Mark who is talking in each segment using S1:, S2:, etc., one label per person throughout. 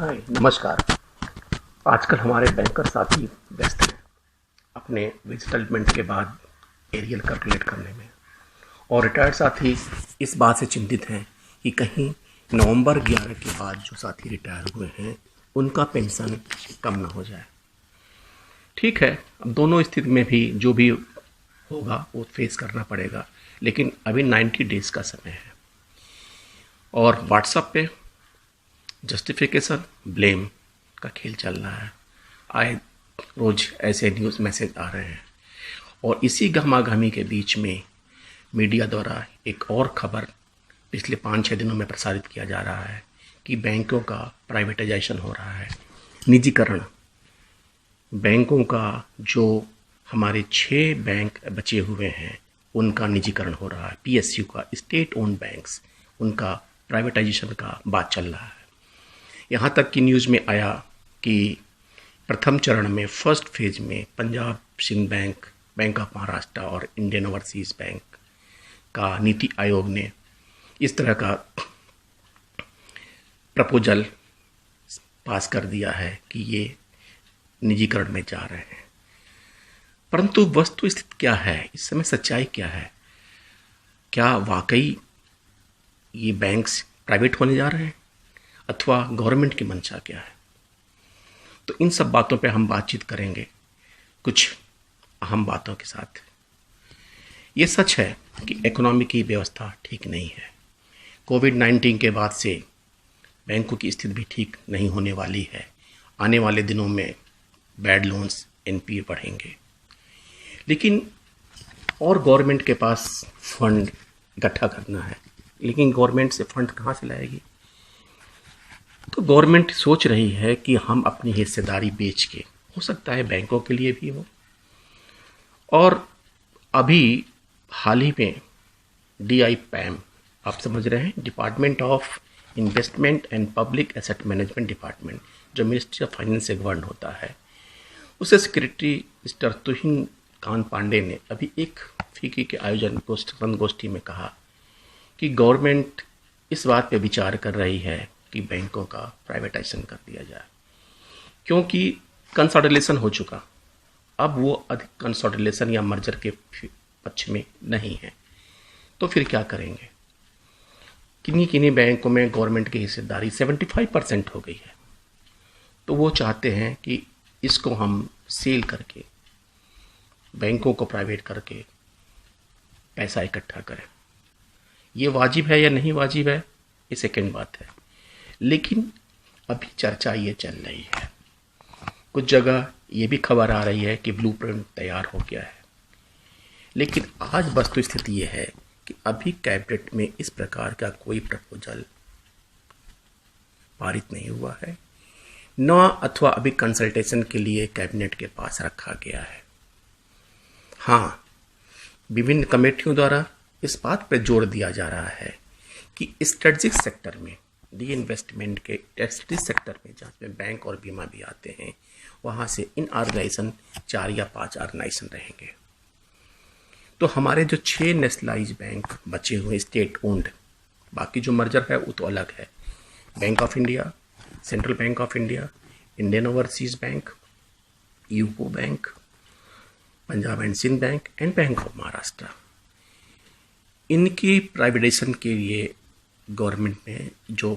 S1: हाय नमस्कार। आजकल हमारे बैंकर साथी व्यस्त हैं अपने वेज सेटलमेंट के बाद एरियल कैलकुलेट करने में, और रिटायर्ड साथी इस बात से चिंतित हैं कि कहीं नवंबर 11 के बाद जो साथी रिटायर हुए हैं उनका पेंशन कम ना हो जाए। ठीक है, अब दोनों स्थिति में भी जो भी होगा वो फेस करना पड़ेगा, लेकिन अभी 90 डेज का समय है और व्हाट्सएप पे जस्टिफिकेशन ब्लेम का खेल चल रहा है। आए रोज ऐसे न्यूज़ मैसेज आ रहे हैं और इसी गहमागहमी के बीच में मीडिया द्वारा एक और खबर पिछले 5-6 दिनों में प्रसारित किया जा रहा है कि बैंकों का प्राइवेटाइजेशन हो रहा है, निजीकरण। बैंकों का जो हमारे 6 बैंक बचे हुए हैं उनका निजीकरण हो रहा है। पीएसयू का, स्टेट ओन्ड बैंक्स, उनका प्राइवेटाइजेशन का बात चल रहा है। यहाँ तक कि न्यूज़ में आया कि प्रथम चरण में फर्स्ट फेज में Punjab Sindh bank, bank of Maharashtra और इंडियन ओवरसीज़ बैंक का नीति आयोग ने इस तरह का प्रपोजल पास कर दिया है कि ये निजीकरण में जा रहे हैं। परंतु वस्तु स्थिति क्या है, इस समय सच्चाई क्या है? क्या वाकई ये बैंक्स प्राइवेट होने जा रहे हैं अथवा गवर्नमेंट की मंशा क्या है? तो इन सब बातों पे हम बातचीत करेंगे कुछ अहम बातों के साथ। ये सच है कि इकोनॉमी की व्यवस्था ठीक नहीं है। कोविड-19 के बाद से बैंकों की स्थिति भी ठीक नहीं होने वाली है। आने वाले दिनों में बैड लोन्स, एनपीए बढ़ेंगे, लेकिन और गवर्नमेंट के पास फंड इकट्ठा करना है, लेकिन गवर्नमेंट से फंड कहाँ से लाएगी? तो गवर्नमेंट सोच रही है कि हम अपनी हिस्सेदारी बेच के, हो सकता है बैंकों के लिए भी हो, और अभी हाल ही में DIPAM, आप समझ रहे हैं, department of investment and public asset management department, जो मिनिस्ट्री ऑफ फाइनेंस से गवर्न होता है, उससे सेक्रेटरी मिस्टर तुहिन कांत पांडे ने अभी एक फीकी के आयोजन संगोष्ठी में कहा कि गवर्नमेंट इस बात पे विचार कर रही है कि बैंकों का प्राइवेटाइजेशन कर दिया जाए, क्योंकि कंसोलिडेशन हो चुका। अब वो अधिक कंसोलिडेशन या मर्जर के पक्ष में नहीं है, तो फिर क्या करेंगे? किन्हीं किन्हीं बैंकों में गवर्नमेंट की हिस्सेदारी 75% हो गई है, तो वो चाहते हैं कि इसको हम सेल करके, बैंकों को प्राइवेट करके पैसा इकट्ठा करें। ये वाजिब है या नहीं वाजिब है, ये सेकेंड बात है, लेकिन अभी चर्चा ये चल रही है। कुछ जगह ये भी खबर आ रही है कि ब्लूप्रिंट तैयार हो गया है, लेकिन आज वस्तु स्थिति ये है कि अभी कैबिनेट में इस प्रकार का कोई प्रपोजल पारित नहीं हुआ है, न अथवा अभी कंसल्टेशन के लिए कैबिनेट के पास रखा गया है। हाँ, विभिन्न कमेटियों द्वारा इस बात पर जोर दिया जा रहा है कि स्ट्रेटजिक सेक्टर में, डी इन्वेस्टमेंट के स्ट्रेटजिक सेक्टर में, जहाँ में बैंक और बीमा भी आते हैं, वहाँ से इन ऑर्गेनाइजेशन 4 या 5 ऑर्गेनाइजेशन रहेंगे। तो हमारे जो 6 नेशनलाइज बैंक बचे हुए स्टेट ओन्ड, बाकी जो मर्जर है वो तो अलग है, bank of India, central bank of India, Indian overseas bank, UCO bank, Punjab and Sindh bank and bank of Maharashtra, इनकी प्राइवेटाइजेशन के लिए गवर्नमेंट में जो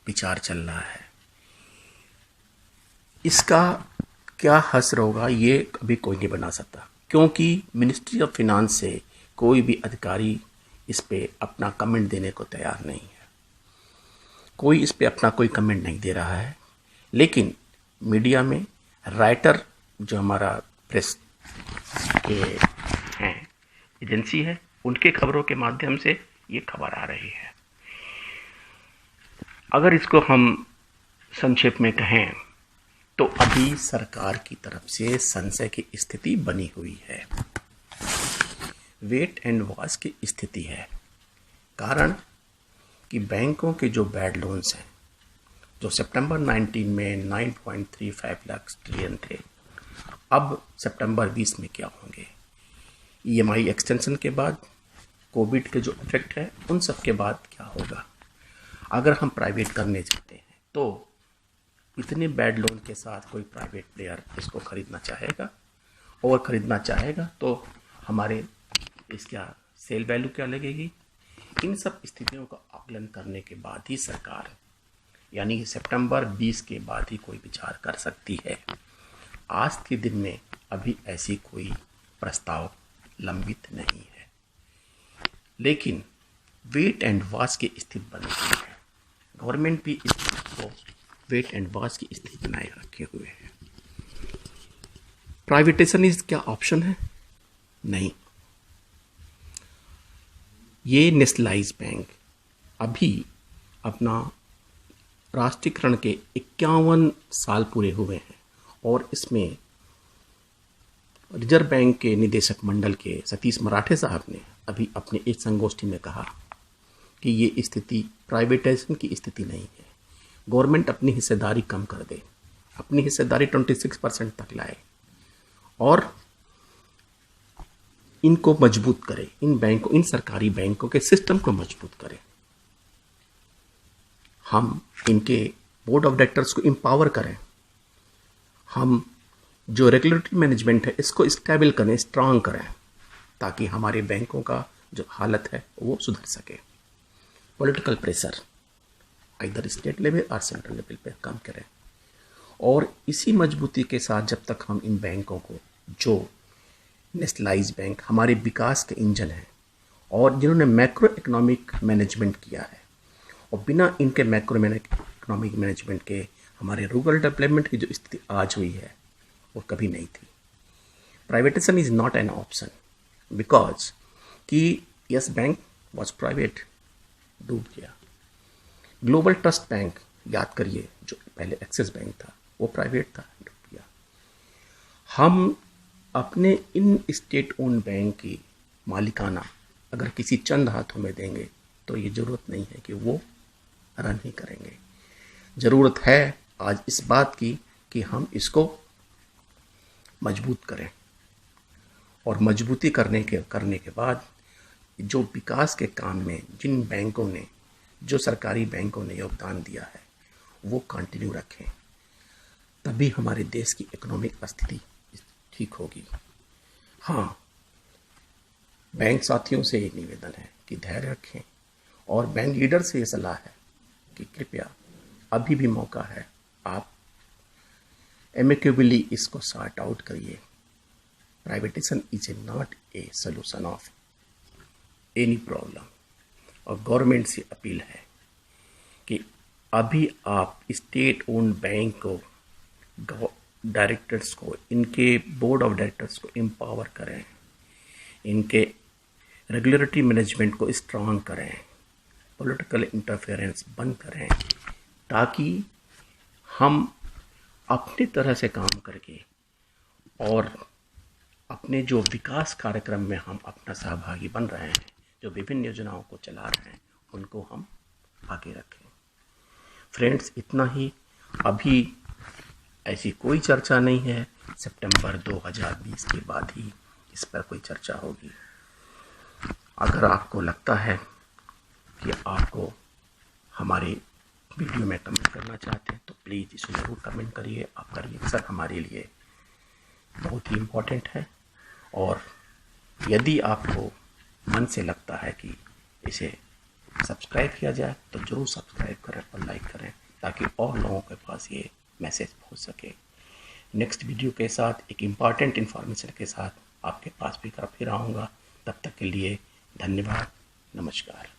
S1: विचार चल रहा है, इसका क्या असर होगा ये अभी कोई नहीं बना सकता, क्योंकि मिनिस्ट्री ऑफ फाइनेंस से कोई भी अधिकारी इस पे अपना कमेंट देने को तैयार नहीं है। कोई इस पे अपना कोई कमेंट नहीं दे रहा है, लेकिन मीडिया में राइटर, जो हमारा प्रेस के हैं एजेंसी है, उनके खबरों के माध्यम से ये खबर आ रही है। अगर इसको हम संक्षेप में कहें तो अभी सरकार की तरफ से संशय की स्थिति बनी हुई है, वेट एंड वॉच की स्थिति है। कारण कि बैंकों के जो बैड लोन्स हैं, जो सितंबर 19 में 9.35 लाख ट्रिलियन थे, अब सितंबर 20 में क्या होंगे? EMI एक्सटेंशन के बाद, कोविड के जो इफेक्ट है, उन सब के बाद क्या होगा? अगर हम प्राइवेट करने चाहते हैं तो इतने बैड लोन के साथ कोई प्राइवेट प्लेयर इसको खरीदना चाहेगा? और ख़रीदना चाहेगा तो हमारे इसका सेल वैल्यू क्या लगेगी? इन सब स्थितियों का आकलन करने के बाद ही सरकार यानी सितंबर 20 के बाद ही कोई विचार कर सकती है। आज के दिन में अभी ऐसी कोई प्रस्ताव लंबित नहीं है, लेकिन वेट एंड वॉच की स्थिति बनी हुई है। गवर्नमेंट भी इसको वेट एंड वॉच की स्थिति बनाए रखे हुए है। प्राइवेटाइजेशन इज क्या ऑप्शन है? नहीं। ये नेशनलाइज बैंक अभी अपना राष्ट्रीयकरण के 51 साल पूरे हुए हैं और इसमें रिजर्व बैंक के निदेशक मंडल के सतीश मराठे साहब ने अभी अपने एक संगोष्ठी में कहा कि ये स्थिति प्राइवेटाइजेशन की स्थिति नहीं है। गवर्नमेंट अपनी हिस्सेदारी कम कर दे, अपनी हिस्सेदारी 26% तक लाए और इनको मजबूत करे, इन सरकारी बैंकों के सिस्टम को मजबूत करे। हम इनके बोर्ड ऑफ डायरेक्टर्स को एम्पावर करें, हम जो रेगुलेटरी मैनेजमेंट है इसको स्टेबल करें, स्ट्रांग करें, ताकि हमारे बैंकों का जो हालत है वो सुधर सके। पॉलिटिकल प्रेशर इधर स्टेट लेवल और सेंट्रल लेवल पे कम करें और इसी मजबूती के साथ जब तक हम इन बैंकों को, जो नेशनलाइज बैंक हमारे विकास के इंजन हैं और जिन्होंने मैक्रो इकोनॉमिक मैनेजमेंट किया है, और बिना इनके मैक्रो इकोनॉमिक मैनेजमेंट के हमारे रूरल डेवलपमेंट की जो स्थिति आज हुई है वो कभी नहीं थी। Privatisation is not an option because कि यस बैंक वॉज प्राइवेट, डूब गया। ग्लोबल ट्रस्ट बैंक याद करिए, जो पहले एक्सिस बैंक था वो प्राइवेट था, डूब गया। हम अपने इन स्टेट ओन बैंक की मालिकाना अगर किसी चंद हाथों में देंगे तो ये ज़रूरत नहीं है कि वो रन ही करेंगे। ज़रूरत है आज इस बात की कि हम इसको मजबूत करें और मजबूती करने के बाद जो विकास के काम में जिन बैंकों ने, जो सरकारी बैंकों ने योगदान दिया है वो कंटिन्यू रखें, तभी हमारे देश की इकोनॉमिक स्थिति ठीक होगी। हाँ, बैंक साथियों से एक निवेदन है कि धैर्य रखें और बैंक लीडर से ये सलाह है कि कृपया अभी भी मौका है, आप एमिकेबली इसको सॉर्ट आउट करिए। Privatisation is not a solution of any problem. और गवर्नमेंट से अपील है कि अभी आप स्टेट ओन बैंक को, डायरेक्टर्स को, इनके बोर्ड ऑफ डायरेक्टर्स को एम्पावर करें, इनके रेगुलेटरी मैनेजमेंट को स्ट्रांग करें, पॉलिटिकल इंटरफेरेंस बंद करें, ताकि हम अपनी तरह से काम करके और अपने जो विकास कार्यक्रम में हम अपना सहभागी बन रहे हैं, जो विभिन्न योजनाओं को चला रहे हैं, उनको हम आगे रखें। फ्रेंड्स, इतना ही। अभी ऐसी कोई चर्चा नहीं है। सितंबर 2020 के बाद ही इस पर कोई चर्चा होगी। अगर आपको लगता है कि आपको हमारे वीडियो में कमेंट करना चाहते हैं तो प्लीज़ इसे ज़रूर कमेंट करिए। आपका रिएक्शन हमारे लिए बहुत ही इम्पोर्टेंट है। और यदि आपको मन से लगता है कि इसे सब्सक्राइब किया जाए तो ज़रूर सब्सक्राइब करें और लाइक करें, ताकि और लोगों के पास ये मैसेज पहुंच सके। नेक्स्ट वीडियो के साथ एक इम्पॉर्टेंट इन्फॉर्मेशन के साथ आपके पास भी फिर आऊँगा। तब तक के लिए धन्यवाद, नमस्कार।